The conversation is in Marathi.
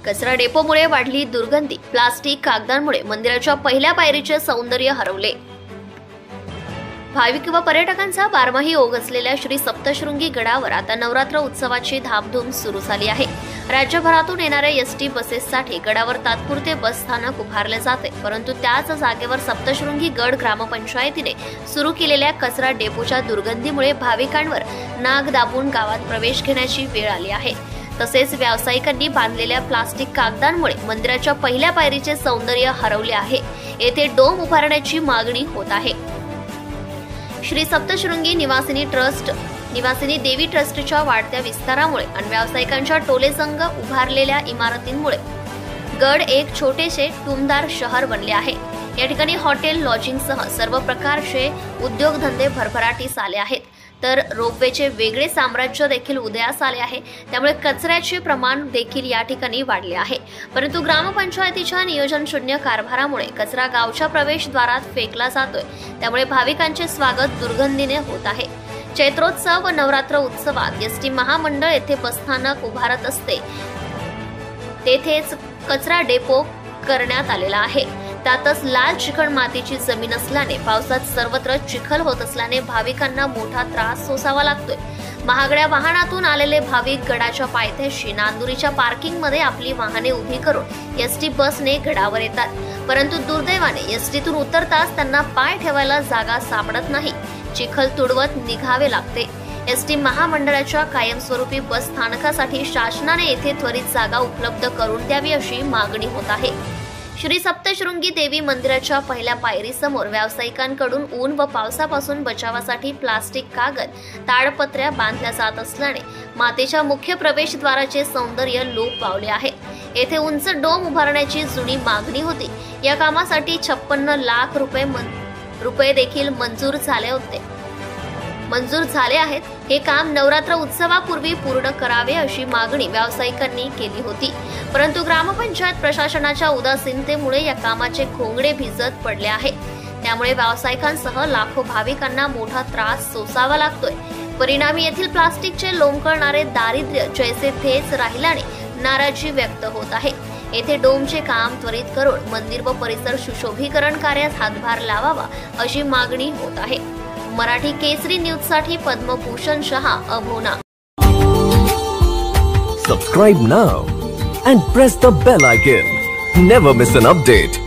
कचरा डेपोमुळे वाढली दुर्गंधी, प्लास्टिक कागदांमुळे मंदिराच्या पहिल्या पायरीचे सौंदर्य हरवले। भाविक व पर्यटकांचा बारमाही ओघ असलेल्या श्री सप्तशृंगी गडावर आता नवरात्र उत्सवाची धामधूम सुरू झाली आहे। राज्यभरातून येणाऱ्या एसटी बसेससाठी गडावर तात्पुरते बस स्थानक उभारले जाते, परंतु त्याच जागेवर सप्तशृंगी गड ग्रामपंचायतीने सुरू केलेल्या कचरा डेपोच्या दुर्गंधीमुळे भाविकांवर नाग दाबून गावात प्रवेश घेण्याची वेळ आली आहे। तसेच व्यावसायिकांनी बांधलेल्या प्लास्टिक कागदांमुळे मंदिराच्या पहिल्या पायरीचे सौंदर्य हरवले आहे। येथे डोम उभारण्याची मागणी होत आहे। श्री सप्तशृंगी निवासिनी देवी ट्रस्टच्या वाढत्या विस्तारामुळे आणि व्यावसायिकांच्या टोलेसंग उभारलेल्या इमारतींमुळे गड एक छोटेसे टुमदार शहर बनले आहे। या ठिकाणी हॉटेल, लॉजिंगसह सर्व प्रकारचे उद्योगधंदे भरभराटीस आले आहेत, तर रोपवेचे वेगळे साम्राज्य देखील उदयास आले आहे। त्यामुळे कचऱ्याचे प्रमाण देखील या ठिकाणी वाढले आहे, परंतु ग्रामपंचायतीच्या नियोजन शून्य कारभारामुळे कचरा गावच्या प्रवेशद्वारात फेकला जातोय। त्यामुळे भाविकांचे स्वागत दुर्गंधीने होत आहे। चैत्रोत्सव व नवरात्र उत्सवात एसटी महामंडळ येथे बसस्थानक उभारत असते, तेथेच कचरा डेपो करण्यात आलेला आहे। त्यातच लाल चिकण मातीची जमीन असल्याने पावसात सर्वत्र चिखल होत असल्याने भाविकांना मोठा त्रास सोसावा लागतोय। महागड्या वाहनातून आलेले भाविक गडाच्या पायथ्याशी नांदुरीच्या पार्किंगमध्ये आपली वाहने उभी करून एसटी बसने गडावर येतात, परंतु दुर्दैवाने एसटीतून उतरताच त्यांना पाय ठेवायला जागा सापडत नाही। चिखल तुडवत निघावे लागते। एसटी महामंडळाच्या कायमस्वरूपी बस स्थानकासाठी शासनाने येथे त्वरित जागा उपलब्ध करून द्यावी अशी मागणी होत आहे। श्री सप्तशृंगी देवी मंदिराच्या पहिल्या पायरी समोर व्यावसायिकांकडून ऊन व पावसापासून बचावासाठी प्लास्टिक कागद, ताडपत्र्या बांधल्या जात असल्याने मातेच्या मुख्य प्रवेशद्वाराचे सौंदर्य लोप पावले आहे। येथे उंच डोम उभारण्याची जुनी मागणी होती। या कामासाठी 56 लाख रुपये देखील मंजूर झाले आहेत। हे काम नवरात्र उत्सवापूर्वी पूर्ण करावे अशी मागणी व्यावसायिकांनी केली होती, परंतु ग्रामपंचायत प्रशासनाच्या उदासीनतेमुळे या कामाचे खोंगडे भिजत पडले आहे। त्यामुळे व्यावसायिकांसह लाखो भाविकांना मोठा त्रास सोसावा लागतोय। परिणामी येथील प्लास्टिकचे लोंबकळणारे दारिद्र्य जैसे थेच राहिल्याने नाराजी व्यक्त होत आहे। येथे डोमचे काम त्वरित करून मंदिर व परिसर सुशोभीकरण कार्यास हातभार लावावा अशी मागणी होत आहे। मराठी केसरी न्यूज साठी Padma Bhushan Shah, Abhona. Subscribe now and press the bell icon. Never miss an update.